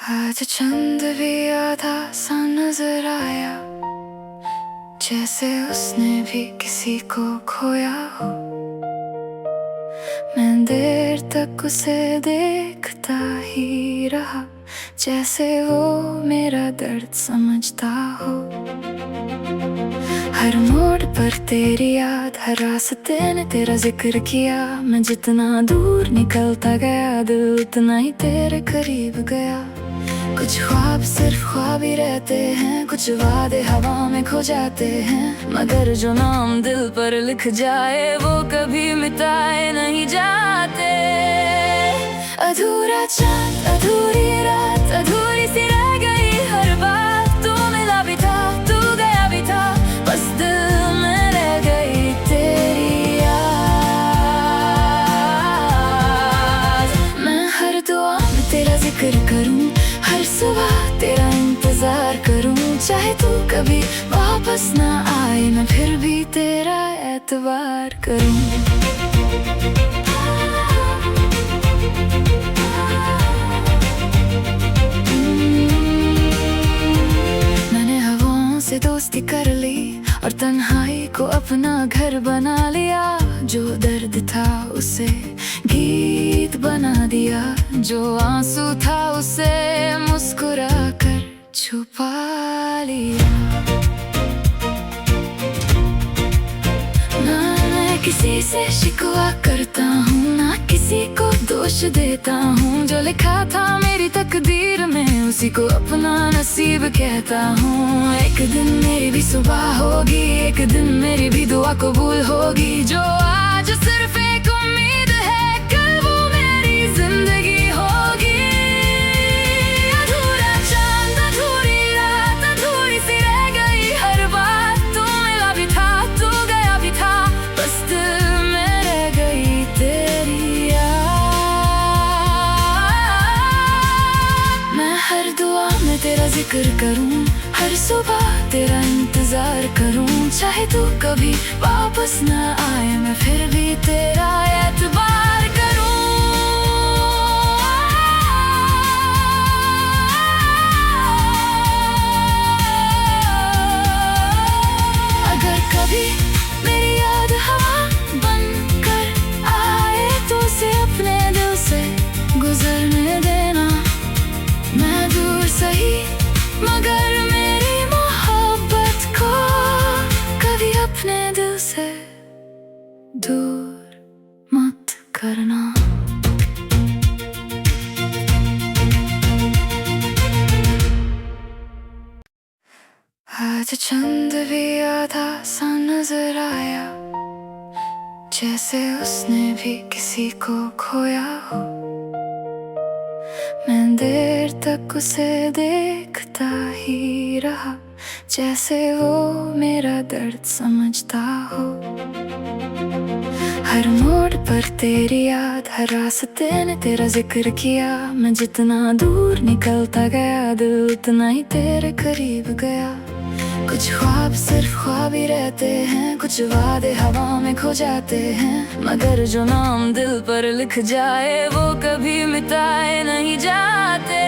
आज चंद भी आधा सा नजर आया, जैसे उसने भी किसी को खोया हो। मैं देर तक उसे देखता ही रहा, जैसे वो मेरा दर्द समझता हो। हर मोड़ पर तेरी याद, हर रास्ते ने तेरा जिक्र किया। मैं जितना दूर निकलता गया, दिल उतना ही तेरे करीब गया। कुछ ख्वाब सिर्फ ख्वाब ही रहते हैं, कुछ वादे हवा में खो जाते हैं। मगर जो नाम दिल पर लिख जाए, वो कभी मिटाए नहीं जाते। अधूरा चांद, अधूरी रात, अधूरी सी रह गई हर बात। तू मिला भी था, तू गया भी था, बस दिल में रह गई तेरी याद। मैं हर दुआ में तेरा जिक्र करूं, हर सुबह तेरा इंतजार करूं। चाहे तू कभी वापस ना आए, मैं फिर भी तेरा एतबार करूं। मैंने हवाओं से दोस्ती कर ली और तन्हाई को अपना घर बना लिया। जो दर्द था उसे गीत बना दिया, जो आंसू था उसे मुस्कुरा कर छुपा लिया। ना मैं किसी से शिकवा करता हूँ, ना किसी को दोष देता हूँ। जो लिखा था मेरी तकदीर में, उसी को अपना नसीब कहता हूँ। एक दिन मेरी भी सुबह होगी, एक दिन मेरी भी दुआ कबूल होगी। जो आज सिर्फ एक उम्मीद है, कल वो मेरी जिंदगी होगी। अधूरा चांद, अधूरी रात, अधूरी सी रह गई हर बात। तू मिला भी था, तू गया भी था, बस दिल में रह गई तेरी याद। मैं हर दुआ में तेरा जिक्र करूं, हर सुबह तेरा इंतजार करूं। चाहे तू कभी वापस ना आए, मैं फिर भी तेरा एतबार करूं। अगर कभी मेरी याद हवा बनकर आए, तो उसे अपने दिल से गुजरने देना। मैं दूर सही, मगर मेरी मोहब्बत को कभी अपने दिल से दूर मत करना। आज चंद भी आधा सा नजर आया, जैसे उसने भी किसी को खोया हो। मैं देर तक उसे देखता ही रहा, जैसे वो मेरा दर्द समझता हो। हर मोड़ पर तेरी याद, हर रास्ते ने तेरा जिक्र किया। मैं जितना दूर निकलता गया, दिल उतना ही तेरे करीब गया। कुछ ख्वाब सिर्फ ख्वाब ही रहते हैं, कुछ वादे हवा में खो जाते हैं। मगर जो नाम दिल पर लिख जाए, वो कभी मिटाए नहीं जाते।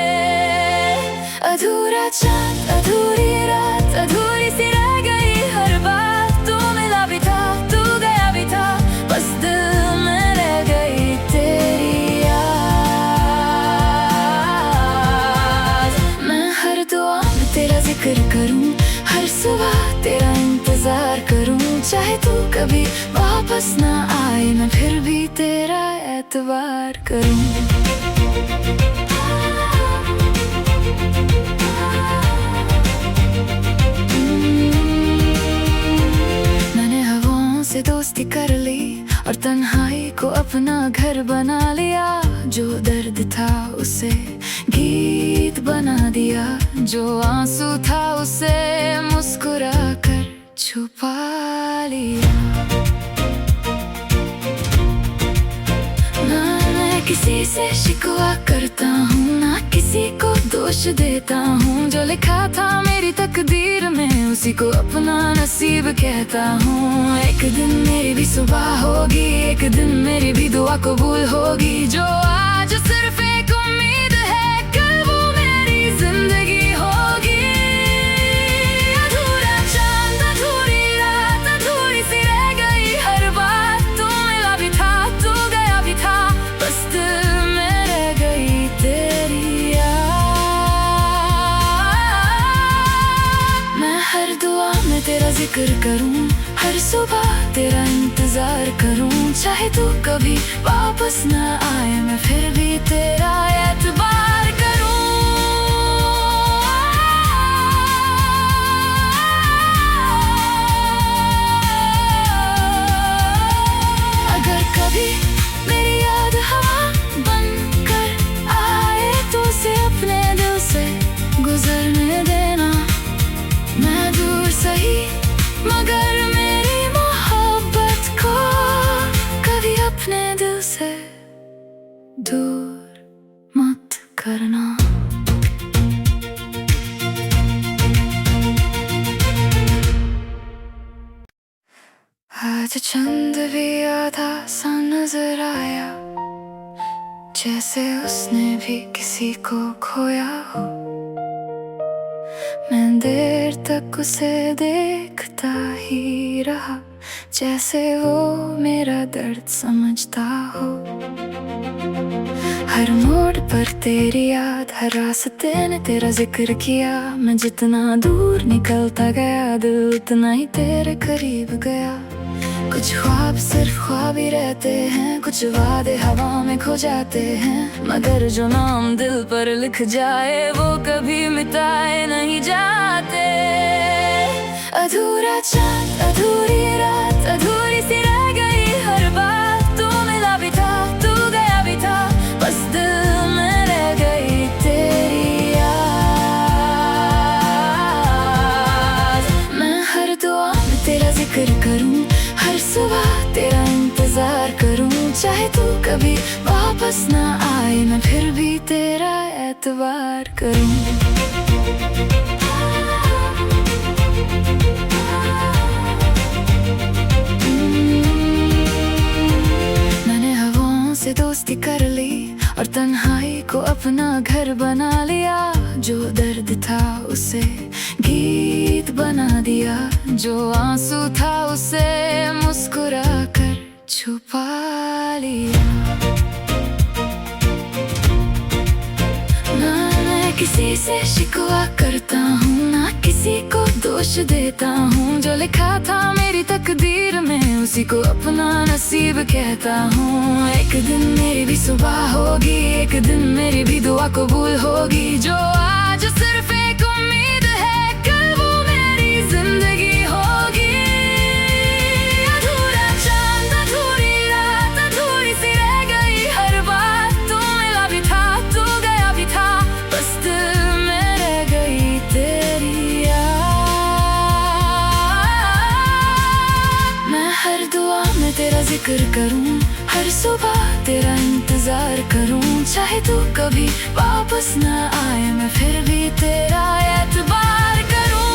अधूरा चांद, अधूरी रात, अधूरी सी रह गई हर बात। तू मिला भी था, तू गया भी था, बस दिल में रह गई तेरी याद। मैं हर दुआ में तेरा जिक्र करूं, हर सुबह तेरा इंतजार करूं। चाहे तू कभी वापस ना आए, मैं फिर भी तेरा एतबार करूं। मैंने हवाओं से दोस्ती कर ली और तन्हाई को अपना घर बना लिया। जो दर्द था उसे गीत बना दिया, जो आंसू था उसे मुस्कुरा कर छुपा लिया। ना मैं किसी से शिकवा करता हूँ, ना किसी को दोष देता हूँ। जो लिखा था मेरी तकदीर में, उसी को अपना नसीब कहता हूँ। एक दिन मेरी भी सुबह होगी, एक दिन मेरी भी दुआ कबूल होगी। जो आज सिर्फ एक उम्मीद है, कल वो मेरी जिक्र करूं, हर सुबह तेरा इंतजार करूं। चाहे तू कभी वापस न आए, मैं फिर भी तेरा एतबार करूं। अगर कभी मेरी याद हवा बनकर आए, तो उसे अपने दिल से गुजरने देना। मैं दूर सही, मगर मेरी मोहब्बत को कभी अपने दिल से दूर मत करना। आज चंद भी आधा सा नजर आया, जैसे उसने भी किसी को खोया हो। मैं देर तक उसे देखता ही रहा, जैसे वो मेरा दर्द समझता हो। हर मोड़ पर तेरी याद, हर रास्ते ने तेरा जिक्र किया। मैं जितना दूर निकलता गया, दिल उतना ही तेरे करीब गया। कुछ ख्वाब सिर्फ ख्वाब ही रहते हैं, कुछ वादे हवा में खो जाते हैं। मगर जो नाम दिल पर लिख जाए, वो कभी मिटाए नहीं जाते। अधूरा चांद, अधूरी रात, अधूरी सी रह गई हर बात। तू मिला भी था, तू गया भी था, बस दिल में रह गई तेरी याद। मैं हर दुआ में तेरा जिक्र करूं, हर सुबह तेरा इंतजार करूं। चाहे तू कभी वापस न आए, मैं फिर भी तेरा एतबार करूं। मैंने हवाओं से दोस्ती कर ली और तन्हाई को अपना घर बना लिया। जो दर्द था उसे गीत बना दिया, जो आंसू था उसे मुस्कुरा कर छुपा लिया। ना मैं किसी से शिकवा करता हूँ, ना किसी को दोष देता हूँ। जो लिखा था मेरी तकदीर में, उसी को अपना नसीब कहता हूँ। एक दिन मेरी भी सुबह होगी, एक दिन मेरी भी दुआ कबूल होगी। जो आज सिर्फ एक उम्मीद है, कल वो मेरी जिंदगी होगी। अधूरा चांद, अधूरी रात, अधूरी सी रह गई हर बात। तू मिला भी था, तू गया भी था, बस दिल में रह गई तेरी याद। मैं हर दुआ में तेरा जिक्र करूं, हर सुबह तेरा इंतजार करूं। चाहे तू कभी वापस न आए, मैं फिर भी तेरा एतबार करूं।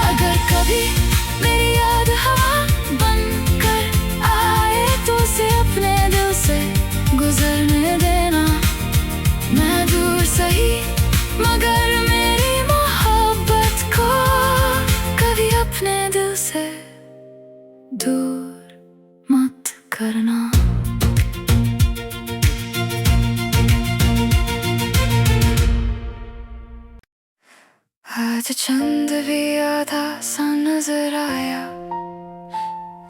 अगर कभी मेरी याद हवा बनकर आए, तो उसे अपने दिल से गुजरने देना। मैं दूर सही, मगर मेरी मोहब्बत को कभी अपने दिल से दूर मत करना। आज चंद भी आधा सा नजर आया,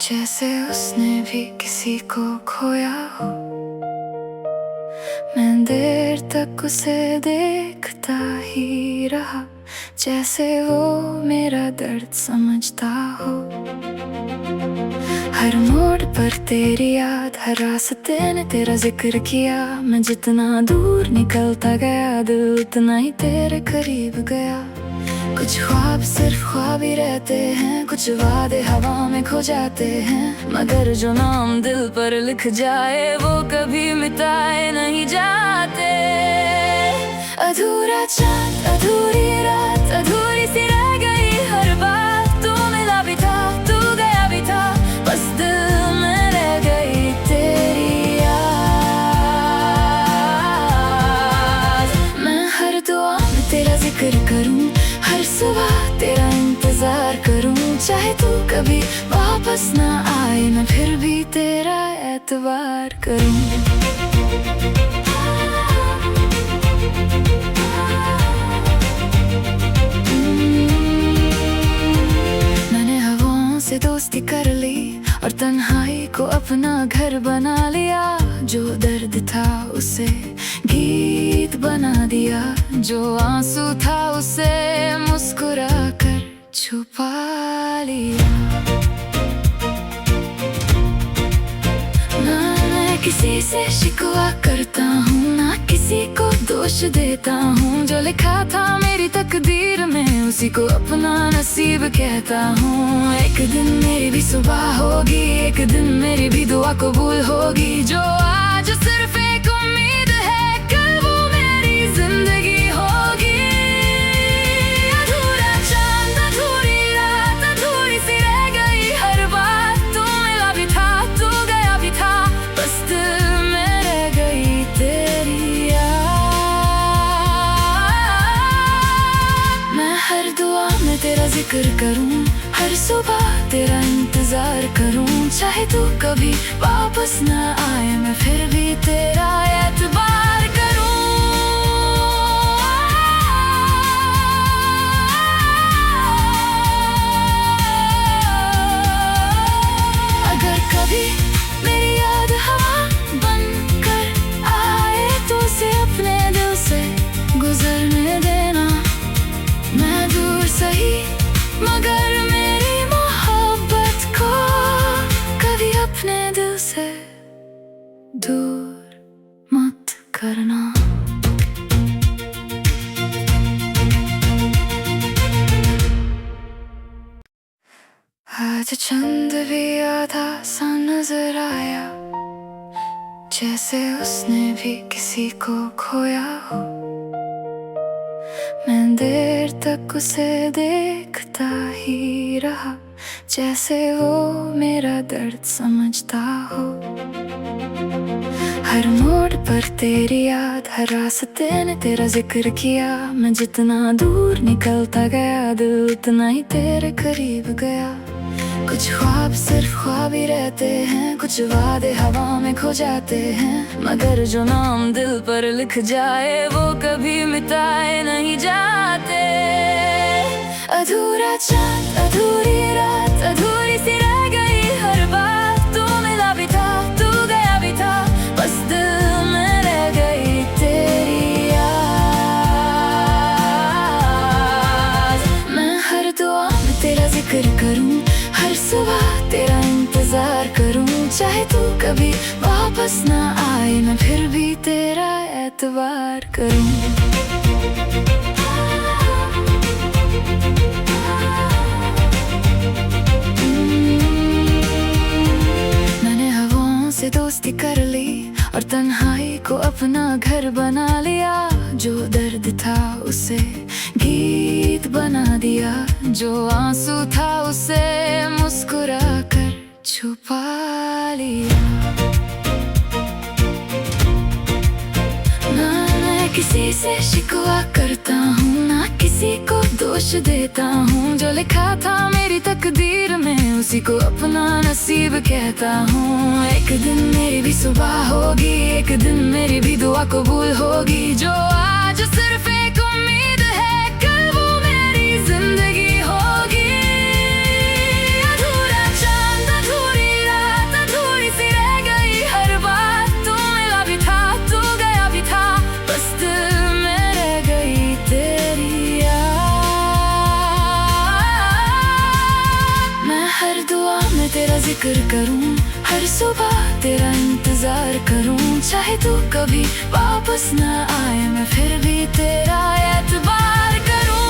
जैसे उसने भी किसी को खोया हो। मैं देर तक उसे देखता ही रहा, जैसे वो मेरा दर्द समझता हो। हर मोड़ पर तेरी याद, हर रास्ते ने तेरा जिक्र किया। मैं जितना दूर निकलता गया, दिल उतना ही तेरे करीब गया। कुछ ख्वाब सिर्फ ख्वाब ही रहते हैं, कुछ वादे हवा में खो जाते हैं। मगर जो नाम दिल पर लिख जाए, वो कभी मिटाए नहीं जाते। अधूरा चांद, अधूरी रात, अधूरी सी रह गई हर बात। तू मिला भी था, तू गया भी था, बस दिल में रह गई तेरी याद। मैं हर दुआ में तेरा जिक्र करूं, हर सुबह तेरा इंतजार करूं। चाहे तू कभी वापस न आए, मैं फिर भी तेरा एतबार करूं। से दोस्ती कर ली और तन्हाई को अपना घर बना लिया। जो दर्द था उसे गीत बना दिया, जो आंसू था उसे मुस्कुरा कर छुपा लिया। ना मैं किसी से शिकवा करता हूँ, ना किसी को दोष देता हूँ। जो लिखा था मेरी तकदीर में उसी को अपना नसीब कहता हूँ। एक दिन मेरी भी सुबह होगी, एक दिन मेरी भी दुआ कबूल होगी। जो आज सिर्फ एक उम्मीद है, कल वो मेरी जिंदगी होगी। अधूरा चांद, अधूरी रात, अधूरी सी रह गई हर बात। तू मिला भी था, तू गया भी था, बस दिल में रह गई तेरी याद। मैं हर दुआ में तेरा जिक्र करूं, हर सुबह तेरा इंतजार करूं। चाहे तू कभी वापस न आए, मैं फिर भी तेरा एतबार करूं। अगर कभी मेरी याद हवा बनकर आए तो उसे अपने दिल से गुजरने देना। मैं दूर सही मगर मेरी मोहब्बत को कभी अपने दिल से दूर मत करना। आज चंद भी आधा सा नजर आया, जैसे उसने भी किसी को खोया हो। मैं देर तक उसे देखता ही रहा, जैसे वो मेरा दर्द समझता हो। हर मोड़ पर तेरी याद, हर रास्ते ने तेरा जिक्र किया। मैं जितना दूर निकलता गया, दिल उतना ही तेरे करीब गया। कुछ ख्वाब सिर्फ ख्वाब ही रहते हैं, कुछ वादे हवा में खो जाते हैं। मगर जो नाम दिल पर लिख जाए वो कभी मिटाए नहीं जाते। अधूरा चांद, अधूरी रात, अधूरी सी रह गई हर बात। तू मिला भी था, तू गया भी था, बस दिल में रह गई तेरी याद। मैं हर दुआ में तेरा जिक्र करूं, हर सुबह तेरा इंतजार करूं। चाहे तू कभी वापस न आए, मैं फिर भी तेरा एतबार करूं। मैंने हवाओं से दोस्ती कर ली और तन्हाई को अपना घर बना लिया। जो दर्द था उसे गीत बना दिया, जो आंसू था उसे मुस्कुरा कर छुपा लिया। ना मैं किसी से शिकवा करता हूँ, ना किसी को दोष देता हूँ। जो लिखा था मेरी तकदीर में उसी को अपना नसीब कहता हूँ। एक दिन मेरी भी सुबह होगी, एक दिन मेरी भी दुआ कबूल होगी। जो आज सिर्फ एक उम्मीद है, कल वो मेरी जिंदगी होगी। अधूरा चांद, अधूरी रात, अधूरी सी रह गई हर बात। तू मिला भी था, तू गया भी था, बस दिल में रह गई तेरी याद। मैं हर दुआ में तेरा जिक्र करूं, हर सुबह तेरा इंतजार करूं। चाहे तू कभी वापस न आए, मैं फिर भी तेरा एतबार करूं।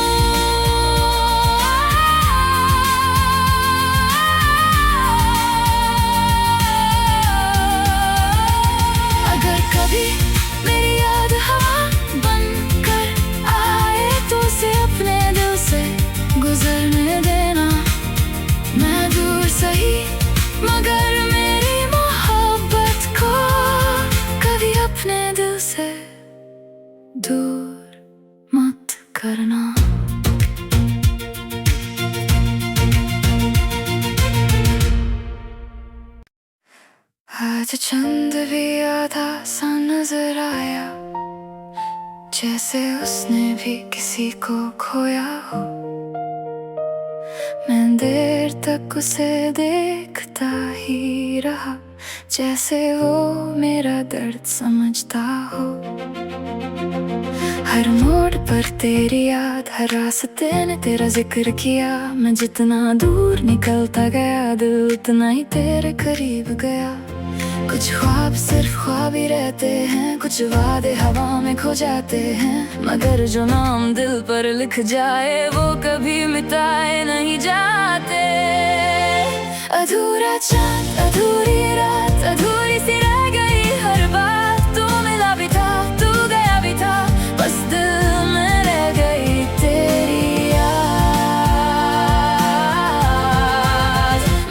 अगर कभी मेरी याद हवा बनकर आए तो उसे अपने दिल से गुजरने देना। मैं दूर सही मगर मेरी मोहब्बत को कभी अपने दिल से दूर मत करना। आज चंद भी आधा सा नजर आया, जैसे उसने भी किसी को खोया हो। मैं देर तक उसे देखता ही रहा, जैसे वो मेरा दर्द समझता हो। हर मोड़ पर तेरी याद, हर रास्ते ने तेरा जिक्र किया। मैं जितना दूर निकलता गया, दिल उतना ही तेरे करीब गया। कुछ ख्वाब सिर्फ ख्वाब ही रहते हैं, कुछ वादे हवा में खो जाते हैं, मगर जो नाम दिल पर लिख जाए वो कभी मिटाए नहीं जाते। अधूरा चांद, अधूरी रात, अधूरी सी रह गई हर बात। तू मिला भी था, तू गया भी था, बस दिल में रह गई तेरी याद।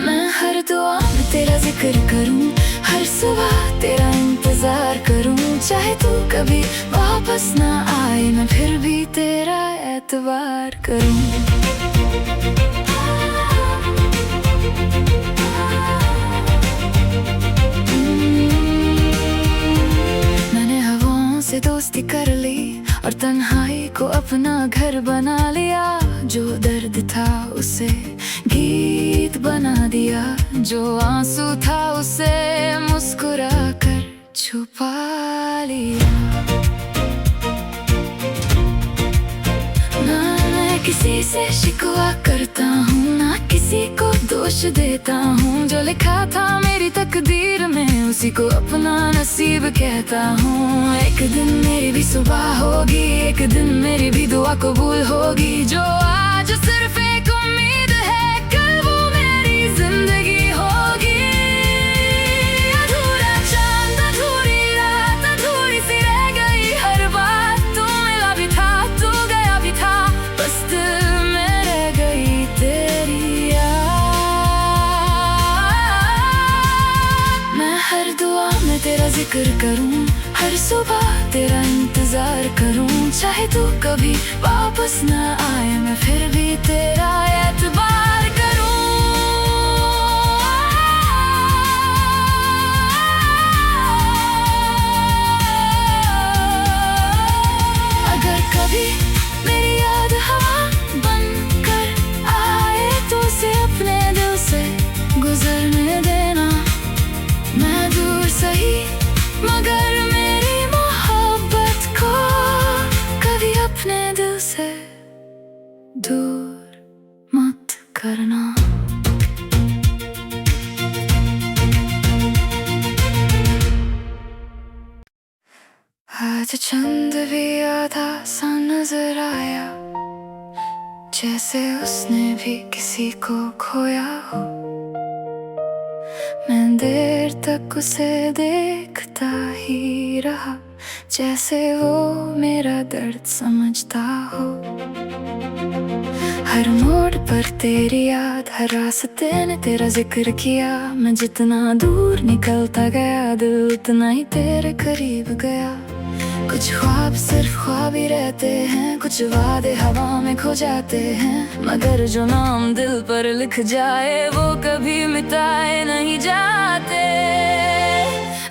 मैं हर दुआ में तेरा जिक्र करूं, हर सुबह तेरा इंतजार करूं। चाहे तू कभी वापस ना आए, मैं फिर भी तेरा एतबार करूं। मैंने हवाओं से दोस्ती कर ली और तन्हाई को अपना घर बना लिया। जो दर्द था उसे गीत बना दिया, जो आंसू था उसे मुस्कुरा कर छुपा लिया। ना मैं किसी से शिकवा करता हूँ, ना किसी को दोष देता हूँ। जो लिखा था मेरी तकदीर में, उसी को अपना नसीब कहता हूँ। एक दिन मेरी भी सुबह होगी, एक दिन मेरी भी दुआ कबूल होगी। जो आज सिर्फ एक उम्मीद है, कल वो मेरी जिंदगी होगी। अधूरा चांद, अधूरी रात, अधूरी सी रह गई हर बात। तू मिला भी था, तू गया भी था, बस दिल में रह गई तेरी याद। मैं हर दुआ में तेरा जिक्र करूं, हर सुबह तेरा इंतजार करूं। चाहे तू कभी वापस ना आए, मैं फिर भी तेरा एतबार करूं। अगर कभी मेरी याद हवा बनकर आए, तो उसे अपने दिल से गुजरने देना। मैं दूर सही मगर मेरी मोहब्बत को कभी अपने दिल से दूर मत करना। आज चंद भी आधा सा नजर आया, जैसे उसने भी किसी को खोया हो। मैं देर तक उसे देखता ही रहा, जैसे वो मेरा दर्द समझता हो। हर मोड़ पर तेरी याद, हर रास्ते ने तेरा जिक्र किया। मैं जितना दूर निकलता गया, दिल उतना ही तेरे करीब गया। कुछ ख्वाब सिर्फ ख्वाब ही रहते हैं, कुछ वादे हवा में खो जाते हैं, मगर जो नाम दिल पर लिख जाए वो कभी मिटाए नहीं जाते।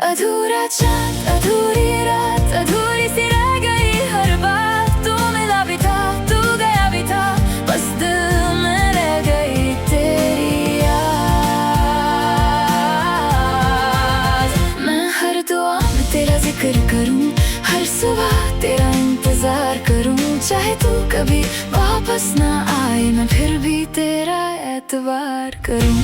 अधूरा चांद, अधूरी रात, अधूरी सी रह गई हर बात। तू मिला भी था, तू गया भी था, बस दिल में रह गई तेरी याद। मैं हर दुआ में तेरा जिक्र करूं, हर सुबह तेरा इंतजार करूं। चाहे तू कभी वापस ना आए, मैं फिर भी तेरा एतबार करूं।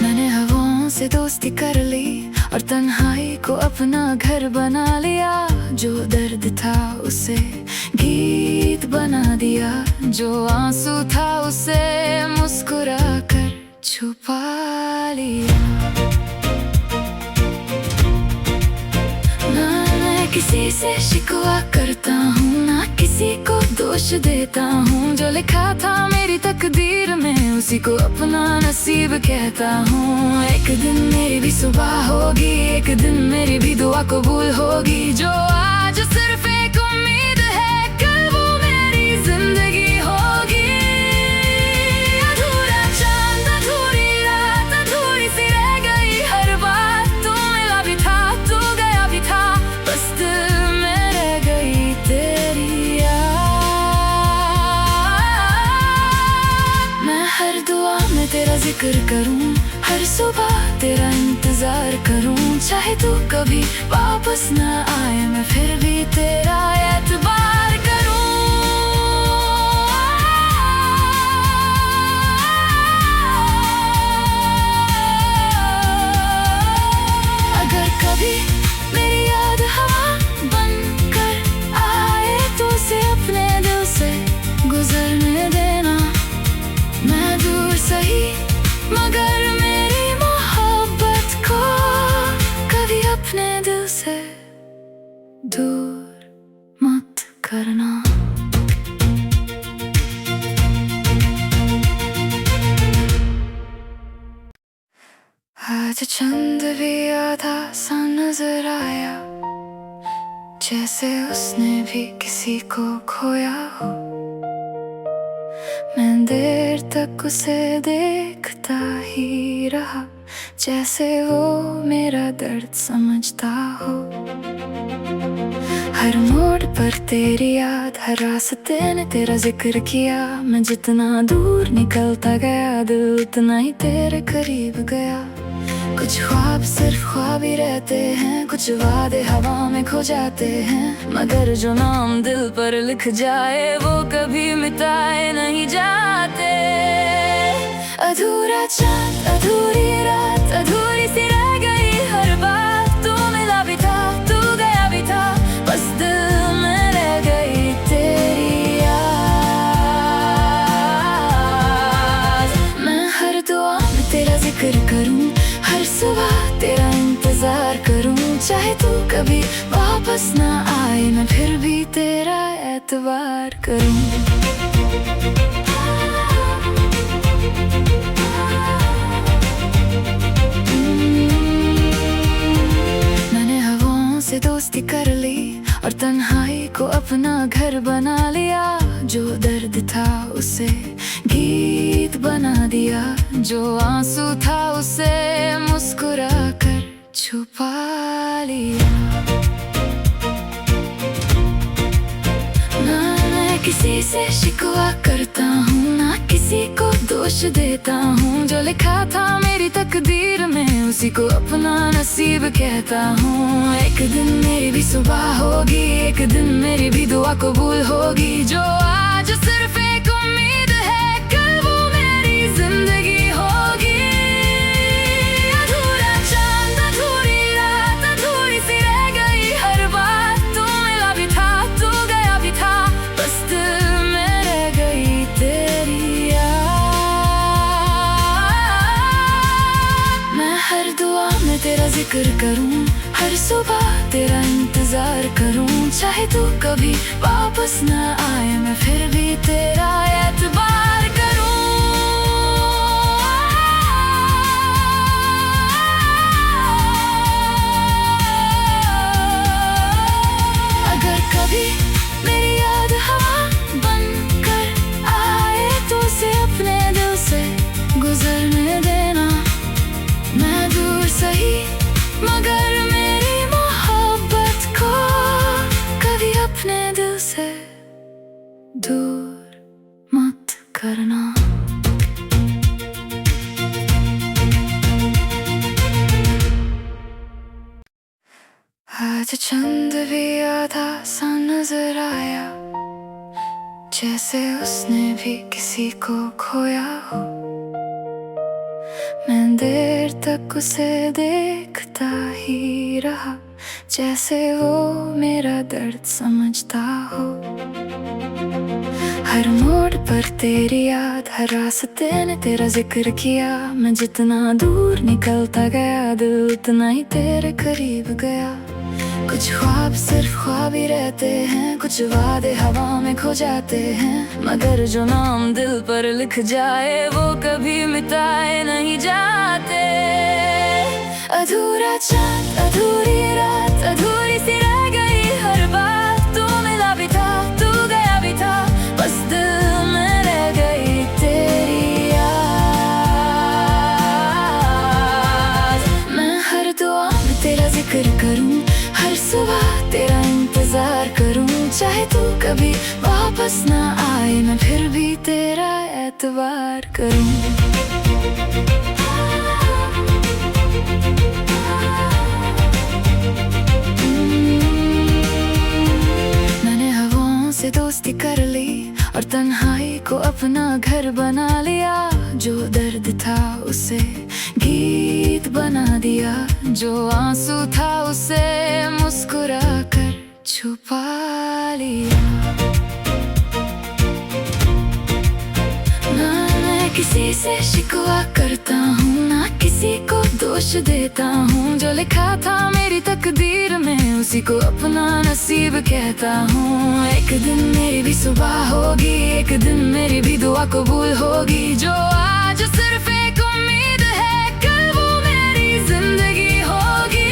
मैंने हवाओं से दोस्ती कर ली और तन्हाई को अपना घर बना लिया। जो दर्द था उसे गीत बना दिया, जो आंसू था उसे मुस्कुरा कर छुपा लिया। ना मैं किसी से शिकवा करता हूँ, ना किसी को दोष देता हूँ। जो लिखा था मेरी तकदीर में, उसी को अपना नसीब कहता हूँ। एक दिन मेरी भी सुबह होगी, एक दिन मेरी भी दुआ कबूल होगी। जो आज सिर्फ एक उम्मीद है, कल वो मेरी जिंदगी होगी। अधूरा चांद, अधूरी रात, अधूरी सी रह गई हर बात। तू मिला भी था, तू गया भी था, तेरा जिक्र करूं, हर सुबह तेरा इंतजार करूं। चाहे तू कभी वापस न आए, मैं फिर भी तेरा एतबार करूं। अगर कभी मेरी याद हवा बनकर आए, तो उसे अपने दिल से गुजरने देना। मैं दूर सही, मगर मेरी मोहब्बत को कभी अपने दिल से दूर मत करना। आज चंद भी आधा सा नजर आया, जैसे उसने भी किसी को खोया हो। मैं देर तक उसे देखता ही रहा, जैसे वो मेरा दर्द समझता हो। हर मोड़ पर तेरी याद, हर रास्ते ने तेरा जिक्र किया। मैं जितना दूर निकलता गया, दिल उतना ही तेरे करीब गया। कुछ ख्वाब सिर्फ ख्वाब ही रहते हैं, कुछ वादे हवा में खो जाते हैं। मगर जो नाम दिल पर लिख जाए, वो कभी मिटाए नहीं जाते। अधूरा चांद, अधूरी रात, अधूरी सी रह गई हर बात। तू मिला भी था, तू गया भी था, बस दिल में रह गई तेरी याद। मैं हर दुआ में तेरा जिक्र करूं, हर सुबह तेरा इंतजार करूं। चाहे तू कभी वापस न आए, मैं फिर भी तेरा एतबार करूं। मैंने हवाओं से दोस्ती कर ली और तन्हाई को अपना घर बना लिया। जो दर्द था उसे गीत बना दिया, जो आंसू था उसे मुस्कुरा कर छुपा लिया। ना मैं किसी से शिकवा करता हूँ, ना किसी को दोष देता हूँ। जो लिखा था मेरी तकदीर में, उसी को अपना नसीब कहता हूँ। एक दिन मेरी भी सुबह होगी, एक दिन मेरी भी दुआ कबूल होगी। जो आज सिर्फ एक उम्मीद है, कल वो मेरी जिंदगी होगी। अधूरा चांद, अधूरी रात, अधूरी सी रह गई हर बात। तू मिला भी था, तू गया भी था, बस दिल में रह गई तेरी याद। मैं हर दुआ में तेरा जिक्र करूं, हर सुबह तेरा इंतजार करूं। चाहे तू कभी वापस न आए, मैं फिर भी तेरा एतबार करूं। अगर कभी मेरी याद हवा बनकर आए, तो उसे अपने दिल से गुजरने देना। मैं दूर सही, मगर मेरी मोहब्बत को कभी अपने दिल से दूर मत करना। आज चंद भी आधा सा नजर आया, जैसे उसने भी किसी को खोया हो। मैं देर तक उसे देखता ही रहा, जैसे वो मेरा दर्द समझता हो। हर मोड़ पर तेरी याद, हर रास्ते ने तेरा जिक्र किया। मैं जितना दूर निकलता गया, दिल उतना ही तेरे करीब गया। कुछ ख्वाब सिर्फ ख्वाब ही रहते हैं, कुछ वादे हवा में खो जाते हैं। मगर जो नाम दिल पर लिख जाए, वो कभी मिटाए नहीं जाते। अधूरा चांद, अधूरी रात, अधूरी सी रह गई हर बात। तू मिला भी था, तू गया भी था, बस दिल में रह गई तेरी याद। मैं हर दुआ में तेरा जिक्र करूं, हर सुबह तेरा इंतजार करूं। चाहे तू कभी वापस न आए, मैं फिर भी तेरा एतबार करूं। मैंने हवाओं से दोस्ती कर ली और तन्हाई को अपना घर बना लिया। जो दर्द था उसे गीत बना दिया, जो आंसू था उसे मुस्कुरा कर छुपा लिया। ना मैं किसी से शिकवा करता हूँ, ना किसी को दोष देता हूँ। जो लिखा था मेरी तकदीर में उसी को अपना नसीब कहता हूँ। एक दिन मेरी भी सुबह होगी, एक दिन मेरी भी दुआ कबूल होगी। जो आज सिर्फ एक उम्मीद है, कल वो मेरी जिंदगी होगी।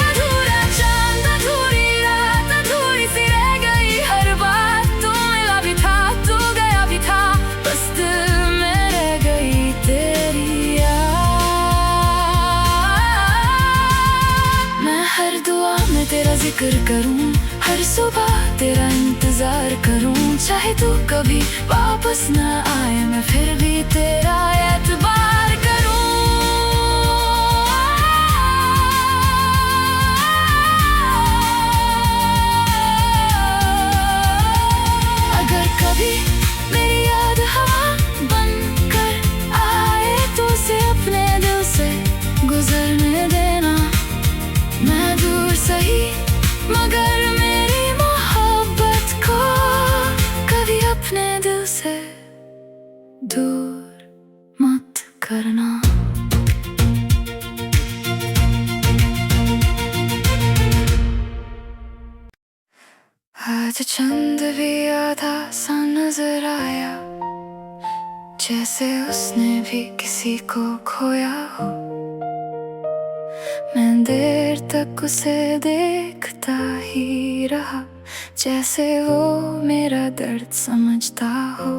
अधूरा चांद, अधूरी रात, अधूरी सी रह गई हर बात। तू मिला भी था, तू गया भी था, बस दिल में रह गई तेरी याद। मैं हर दुआ में तेरा जिक्र करूं, हर सुबह तेरा इंतजार करूं। चाहे तू कभी वापस न आए, मैं फिर भी तेरा एतबार करूं। अगर कभी मेरी याद हवा बनकर आए तो उसे अपने दिल से गुजरने देना। मैं दूर सही मगर मेरी मोहब्बत को कभी अपने दिल से दूर मत करना। आज चंद भी आधा सा नजर आया, जैसे उसने भी किसी को खोया हो। मैं देर तक उसे देखता ही रहा, जैसे वो मेरा दर्द समझता हो।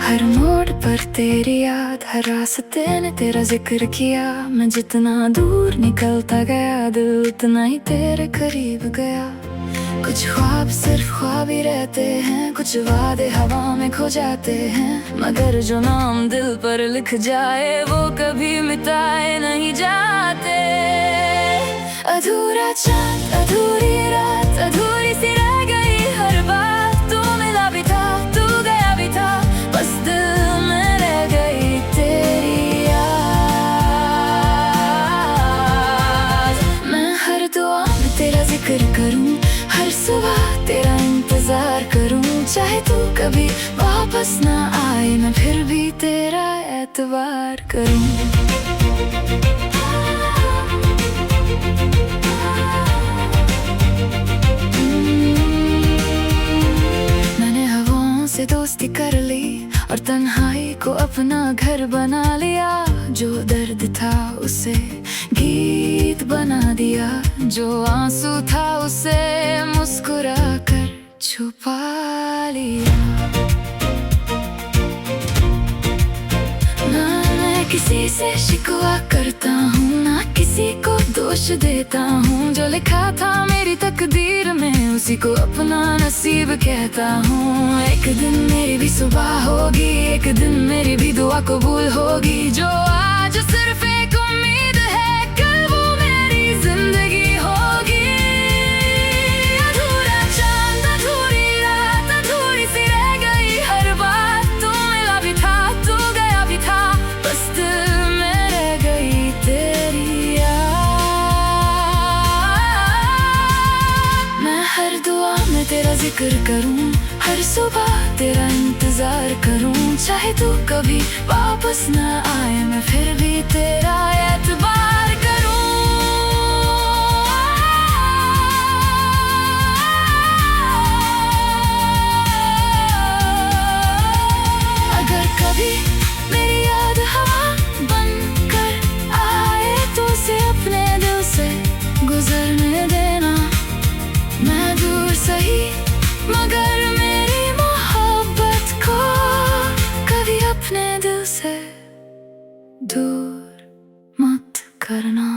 हर मोड़ पर तेरी याद, हर रास्ते ने तेरा जिक्र किया। मैं जितना दूर निकलता गया, दिल उतना ही तेरे करीब गया। कुछ ख्वाब सिर्फ ख्वाब ही रहते हैं, कुछ वादे हवा में खो जाते हैं। मगर जो नाम दिल पर लिख जाए वो कभी मिटाए नहीं जाते। अधूरा चांद, अधूरी रात, अधूरी सी रह गई हर बात। तू मिला भी था, तू गया भी था, बस दिल में रह गई तेरी याद। मैं हर दुआ में तेरा जिक्र करूं, हर सुबह तेरा इंतजार करूं। चाहे तू कभी वापस न आए, मैं फिर भी तेरा एतबार करूं। मैंने हवाओं से दोस्ती कर ली और तन्हाई को अपना घर बना लिया। जो दर्द था उसे गीत बना दिया, जो आंसू था उसे मुस्कुरा कर छुपा लिया। ना मैं किसी से शिकवा करता हूँ, ना किसी को दोष देता हूँ। जो लिखा था मेरी तकदीर में उसी को अपना नसीब कहता हूँ। एक दिन मेरी भी सुबह होगी, एक दिन मेरी भी दुआ कबूल होगी। जो आज सिर्फ एक उम्मीद है, कल वो मेरी जिंदगी होगी। अधूरा चांद, अधूरी रात, अधूरी सी रह गई हर बात। तू मिला भी था, तू गया भी था, बस दिल में रह गई तेरी याद। मैं हर दुआ में तेरा जिक्र करूं, हर सुबह तेरा इंतजार करूं। चाहे तू कभी वापस न आए, मैं फिर भी तेरा एतबार करूं। अगर कभी मेरी याद हवा बनकर आए तो उसे अपने दिल से गुजरने देना। मैं दूर सही मगर मेरी मोहब्बत को कभी अपने दिल से दूर मत करना।